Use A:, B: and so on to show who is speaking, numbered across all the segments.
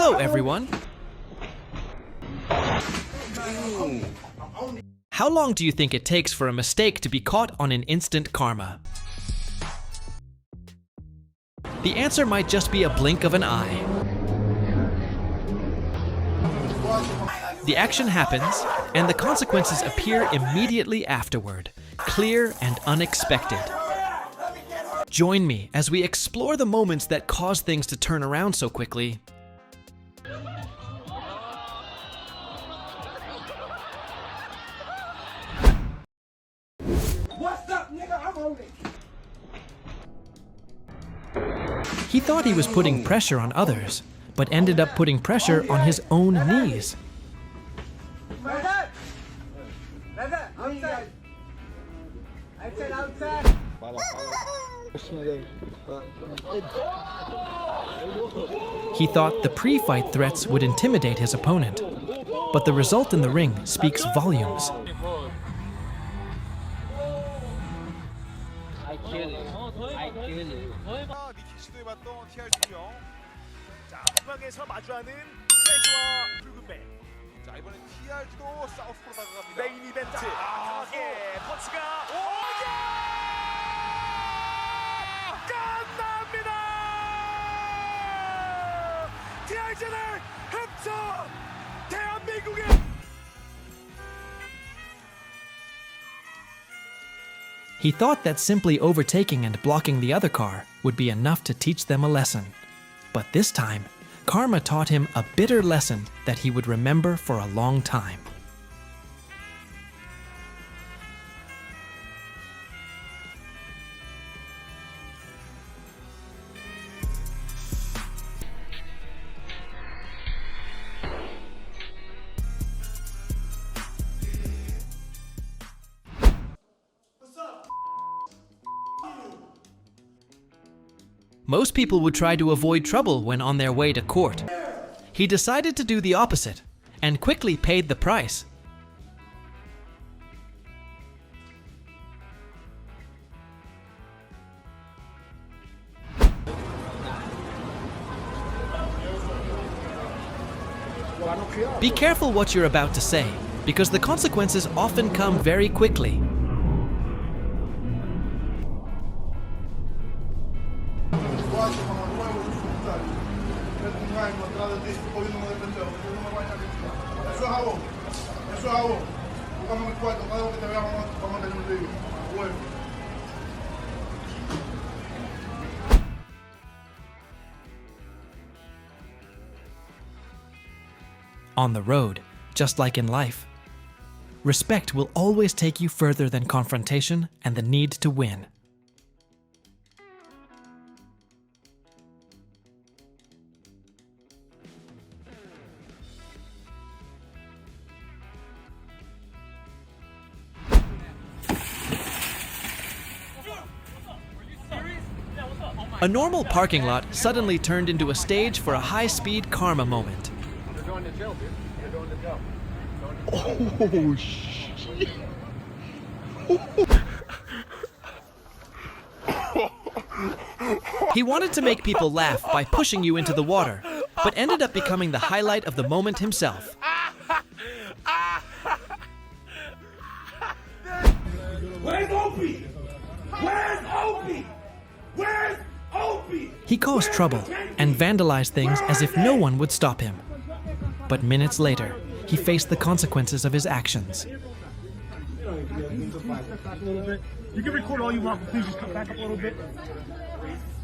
A: Hello, everyone. How long do you think it takes for a mistake to be caught on an instant karma? The answer might just be a blink of an eye. The action happens, and the consequences appear immediately afterward, clear and unexpected. Join me as we explore the moments that cause things to turn around so quickly.
B: What's up, nigga? I'm on it.
A: He thought he was putting pressure on others, but ended up putting pressure on his own knees.
B: Outside. I said outside.
A: He thought the pre-fight threats would intimidate his opponent, but the result in the ring speaks volumes.
C: 자, 이번엔 TRG도 사우스로 다가갑니다. 메인 이벤트 강하게 펀치가 오게 끝납니다. TRG를 흡수 대한민국의
A: He thought that simply overtaking and blocking the other car would be enough to teach them a lesson. But this time, karma taught him a bitter lesson that he would remember for a long time. Most people would try to avoid trouble when on their way to court. He decided to do the opposite and quickly paid the price. Be careful what you're about to say, because the consequences often come very quickly. On the road, just like in life, respect will always take you further than confrontation and the need to win. A normal parking lot suddenly turned into a stage for a high-speed karma moment.
C: You're going to jail, dude. You're going to jail.
D: Oh, shit.
A: He wanted to make people laugh by pushing you into the water, but ended up becoming the highlight of the moment himself.
B: Where's Opie? Where's Opie? Where's Opie?
A: He caused trouble and vandalized things as if no one would stop him. But minutes later, he faced the consequences of his actions.
E: You can record all you want, but please just cut back up a little bit.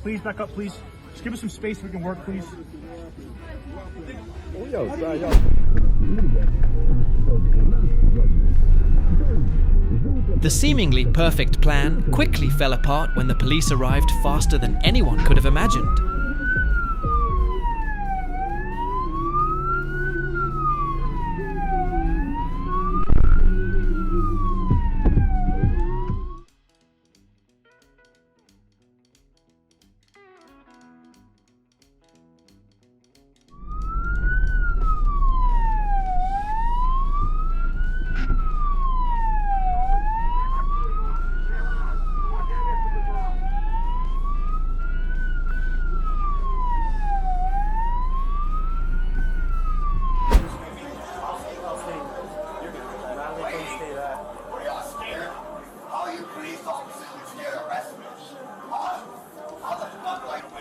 E: Please back up, please. Just give us some space so we can work, please.
A: The seemingly perfect plan quickly fell apart when the police arrived faster than anyone could have imagined.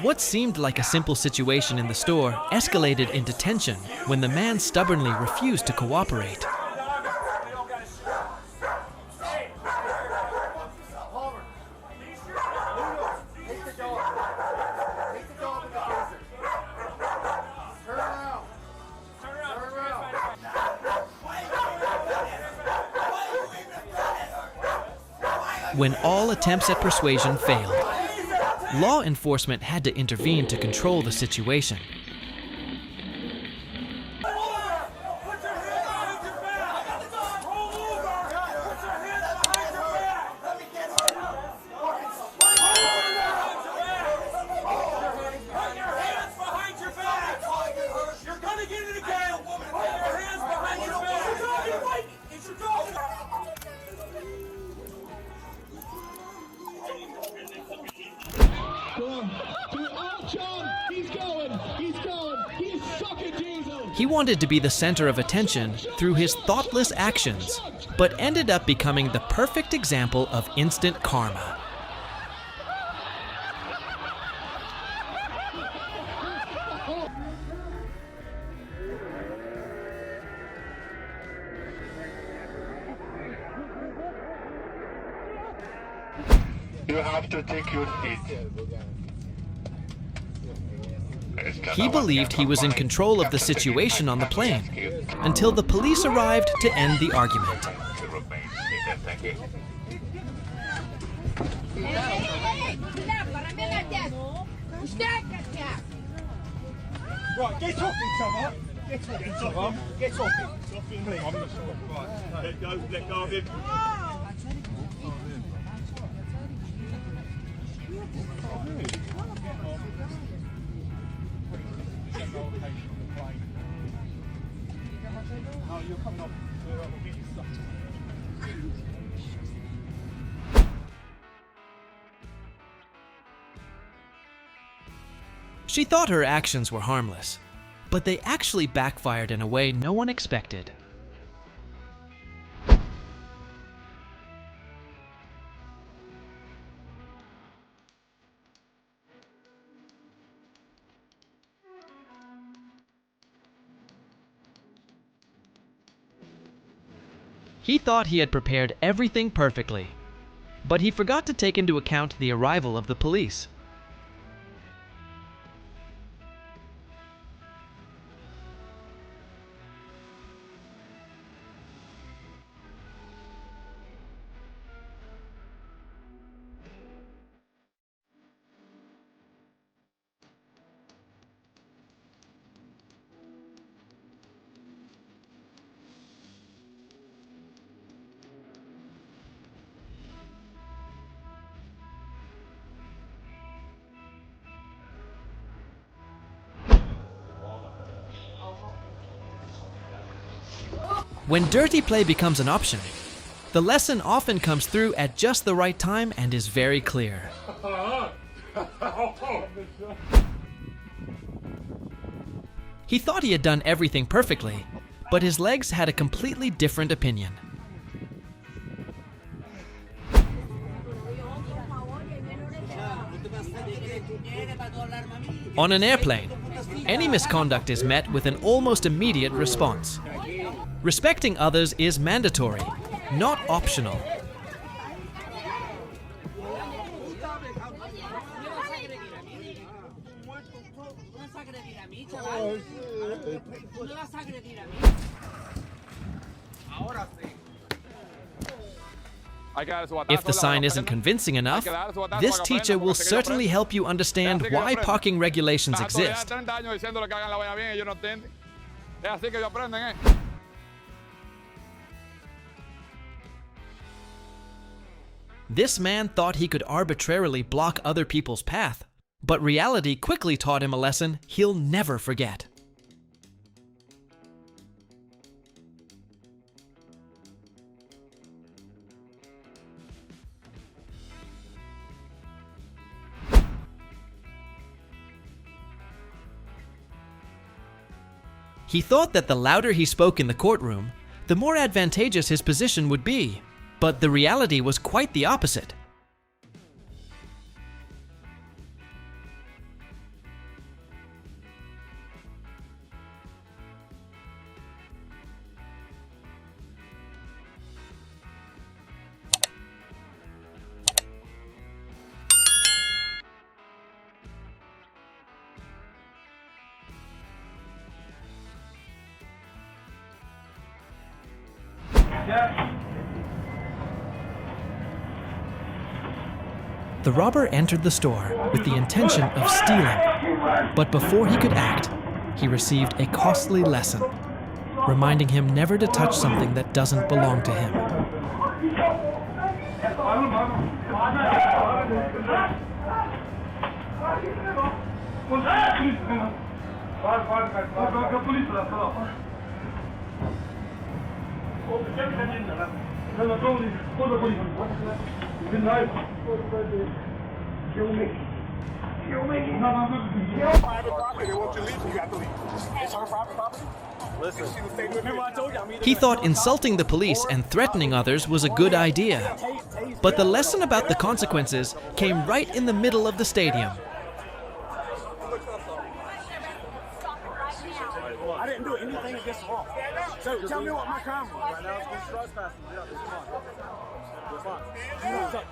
A: What seemed like a simple situation in the store escalated into tension when the man stubbornly refused to cooperate. When all attempts at persuasion failed, law enforcement had to intervene to control the situation. He wanted to be the center of attention through his thoughtless actions, but ended up becoming the perfect example of instant karma.
D: You have to take your seat.
A: He believed he was in control of the situation on the plane, until the police arrived to end the argument.
E: Right, get off each other. Get off. Get off him. Please. Right, let go of him.
A: She thought her actions were harmless, but they actually backfired in a way no one expected. He thought he had prepared everything perfectly, but he forgot to take into account the arrival of the police. When dirty play becomes an option, the lesson often comes through at just the right time and is very clear. He thought he had done everything perfectly, but his legs had a completely different opinion. On an airplane, any misconduct is met with an almost immediate response. Respecting others is mandatory, not optional. If the sign isn't convincing enough, this teacher will certainly help you understand why parking regulations exist. This man thought he could arbitrarily block other people's path, but reality quickly taught him a lesson he'll never forget. He thought that the louder he spoke in the courtroom, the more advantageous his position would be. But the reality was quite the opposite. The robber entered the store with the intention of stealing, but before he could act, he received a costly lesson, reminding him never to touch something that doesn't belong to him. He thought insulting the police and threatening others was a good idea. But the lesson about the consequences came right in the middle of the stadium.
E: I didn't do anything against the law. So tell me what my crime was. Right now it's trespassing. Yeah, it's fine.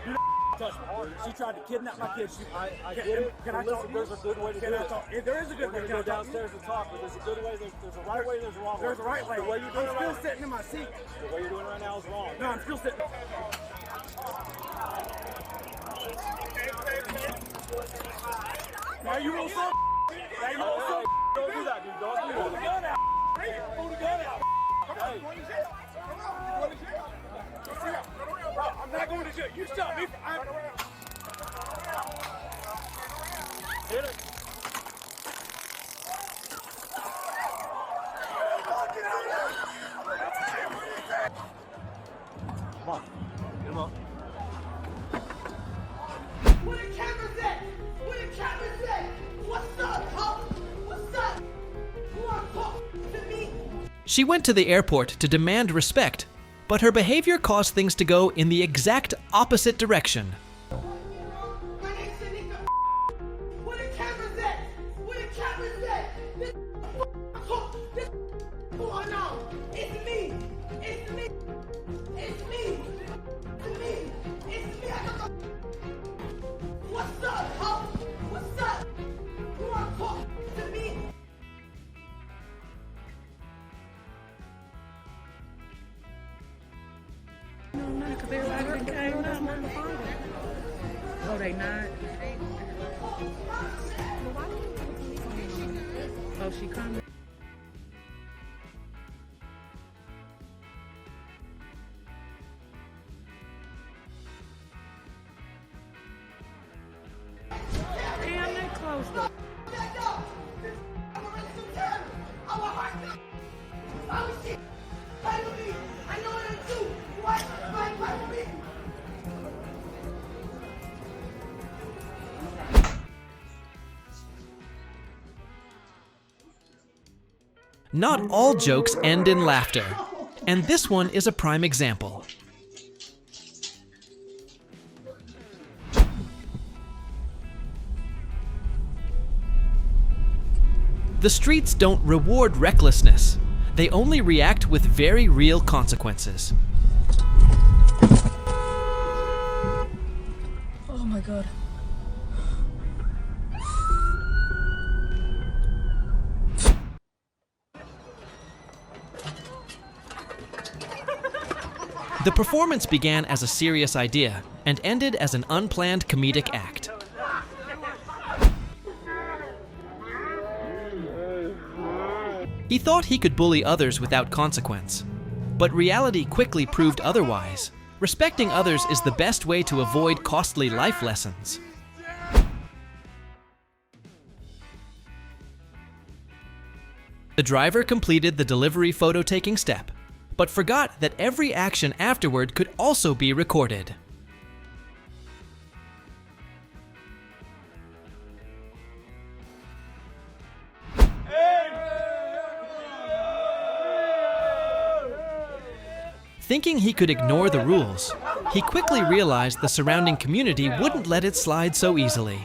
E: You touch me. She tried to kidnap my kids. I get it. Can I talk? There's a good way to do it. There is a good way to go downstairs and talk, but there's a good way. There's a right way. There's a wrong way. There's a right way. The way you're doing I'm still sitting in my seat. The way you're doing right now is wrong. No, I'm still sitting. Now you will so. Now you will so. Don't do that, dude. Don't do that. Pull the gun out. Pull the gun out. Hey. I'm not going to jail. You shot me. Hit it. Come on. Get him up.
B: Where the cameras at? Where the cameras at? What's up, huh? What's up? You wanna talk to me?
A: She went to the airport to demand respect, but her behavior caused things to go in the exact opposite direction.
B: My name's Shanika. Where the cameras at? Where the cameras at? This talk. This going on. It's me. It's me. It's me. It's me. It's me. I got the. What's up, huh? What's up? You wanna talk to me?
F: No, because everybody came out. Oh, they not? Oh, she coming? Damn, they closed up.
A: Not all jokes end in laughter, and this one is a prime example. The streets don't reward recklessness. They only react with very real consequences.
F: Oh my God.
A: The performance began as a serious idea and ended as an unplanned comedic act. He thought he could bully others without consequence, but reality quickly proved otherwise. Respecting others is the best way to avoid costly life lessons. The driver completed the delivery photo-taking step, but forgot that every action afterward could also be recorded. Thinking he could ignore the rules, he quickly realized the surrounding community wouldn't let it slide so easily.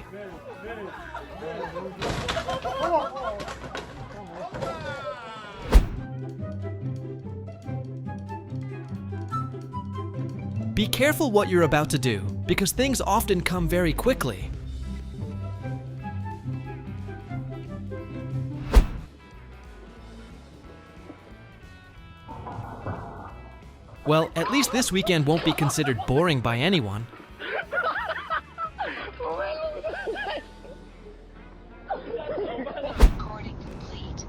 A: Be careful what you're about to do, because things often come very quickly. Well, at least this weekend won't be considered boring by anyone.
G: Recording complete.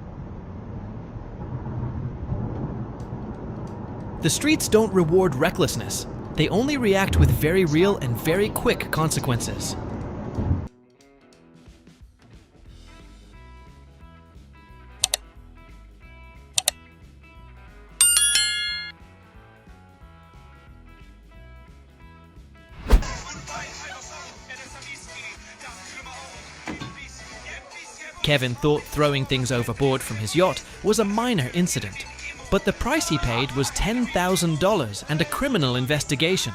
A: The streets don't reward recklessness. They only react with very real and very quick consequences. Kevin thought throwing things overboard from his yacht was a minor incident, but the price he paid was $10,000 and a criminal investigation.